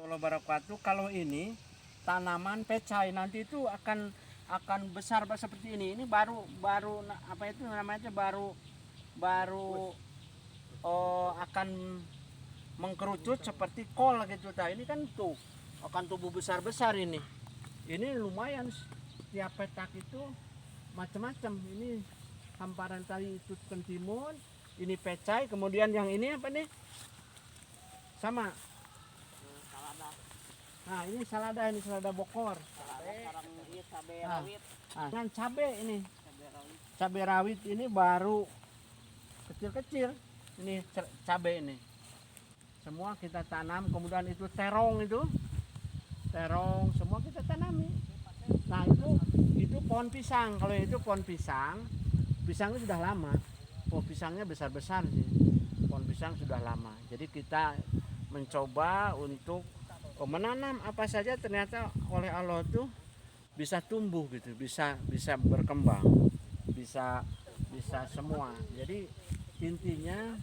Wabarakatuh. Kalau ini tanaman pecai nanti itu akan besar seperti ini. Ini baru apa itu namanya, baru akan mengkerucut seperti kol gitu. Nah, ini kan tuh akan tumbuh besar-besar ini. Ini lumayan, tiap petak itu macam-macam. Ini hamparan tadi itu kentimun, ini pecai, kemudian yang ini apa nih? Sama. Nah, ini selada bokor. Cabai rawit. Nah, dengan cabai ini. Cabai rawit ini baru kecil-kecil. Ini cabai ini. Semua kita tanam, kemudian itu terong semua kita tanami. Nah, itu pohon pisang. Kalau itu pohon pisang, pisangnya sudah lama. Pohon pisangnya besar-besar sih. Pohon pisang sudah lama. Jadi kita mencoba untuk menanam apa saja, ternyata oleh Allah tuh bisa tumbuh gitu, bisa berkembang, bisa semua. Jadi intinya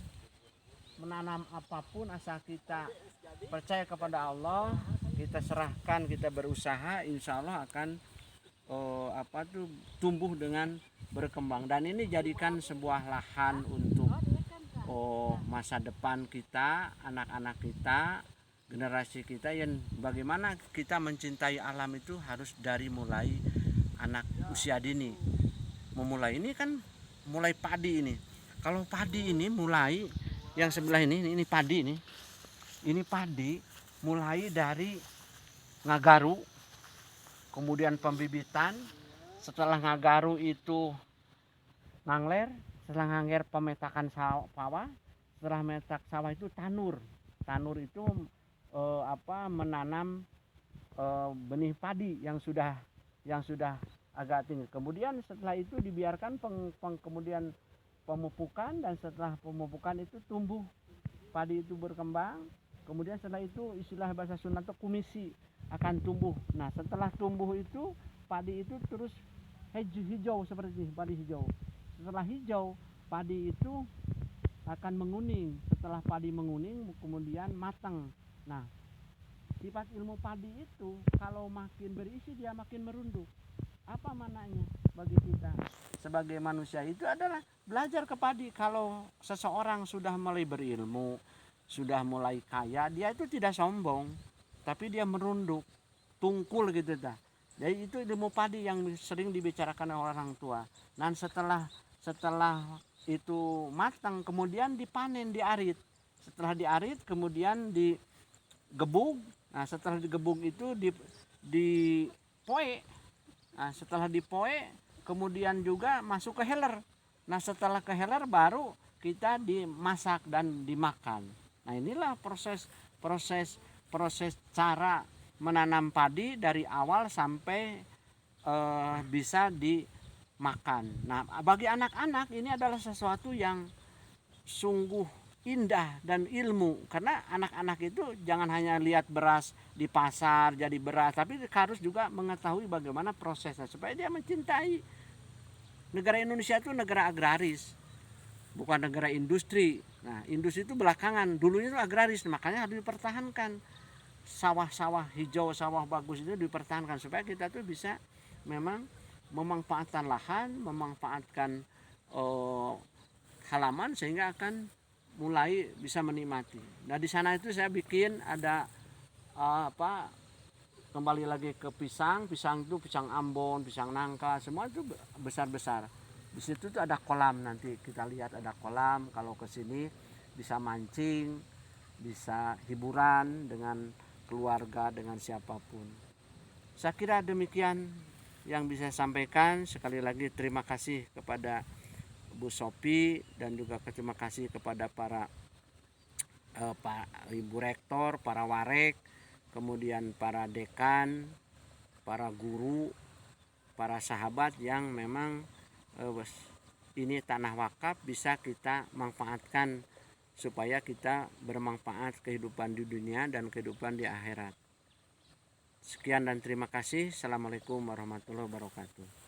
menanam apapun asal kita percaya kepada Allah, kita serahkan, kita berusaha, insya Allah akan tumbuh dengan berkembang. Dan ini jadikan sebuah lahan untuk masa depan kita, anak-anak kita, generasi kita, yang bagaimana kita mencintai alam itu harus dari mulai anak usia dini. Memulai ini kan mulai padi ini. Kalau padi ini mulai yang sebelah ini padi ini. Ini padi mulai dari ngagaru, kemudian pembibitan, setelah ngagaru itu ngangler, setelah ngangler pemetakan sawah, setelah metak sawah itu tanur. Tanur itu menanam benih padi yang sudah agak tinggi. Kemudian setelah itu dibiarkan kemudian pemupukan, dan setelah pemupukan itu tumbuh padi itu berkembang. Kemudian setelah itu istilah bahasa Sunda itu kumisi akan tumbuh. Nah, setelah tumbuh itu padi itu terus hijau seperti padi hijau. Setelah hijau, padi itu akan menguning. Setelah padi menguning kemudian matang. Nah, sifat ilmu padi itu kalau makin berisi dia makin merunduk. Apa mananya bagi kita sebagai manusia itu adalah belajar ke padi. Kalau seseorang sudah mulai berilmu, sudah mulai kaya, dia itu tidak sombong, tapi dia merunduk, tungkul gitu dah. Jadi itu ilmu padi yang sering dibicarakan oleh orang tua. Dan setelah itu matang kemudian dipanen, diarit. Setelah diarit kemudian digebuk. Nah, setelah digebuk itu dipoe. Nah, setelah dipoe kemudian juga masuk ke heler. Nah, setelah ke heler baru kita dimasak dan dimakan. Nah, inilah proses cara menanam padi dari awal sampai bisa dimakan. Nah, bagi anak-anak ini adalah sesuatu yang sungguh indah dan ilmu, karena anak-anak itu jangan hanya lihat beras di pasar jadi beras, tapi harus juga mengetahui bagaimana prosesnya supaya dia mencintai. Negara Indonesia itu negara agraris, bukan negara industri. Nah, industri itu belakangan, dulunya itu agraris, makanya harus dipertahankan. Sawah-sawah hijau, sawah bagus itu dipertahankan supaya kita tuh bisa memang memanfaatkan lahan, memanfaatkan halaman sehingga akan mulai bisa menikmati. Nah, di sana itu saya bikin ada kembali lagi ke pisang itu pisang Ambon, pisang nangka, semua itu besar-besar. Di situ tuh ada kolam, nanti kita lihat ada kolam. Kalau ke sini bisa mancing, bisa hiburan dengan keluarga, dengan siapapun. Saya kira demikian yang bisa saya sampaikan. Sekali lagi terima kasih kepada Bu Sophie dan juga terima kasih kepada para Pak Ibu Rektor, para warek, kemudian para dekan, para guru, para sahabat yang memang ini tanah wakaf bisa kita manfaatkan supaya kita bermanfaat kehidupan di dunia dan kehidupan di akhirat. Sekian dan terima kasih. Assalamualaikum warahmatullahi wabarakatuh.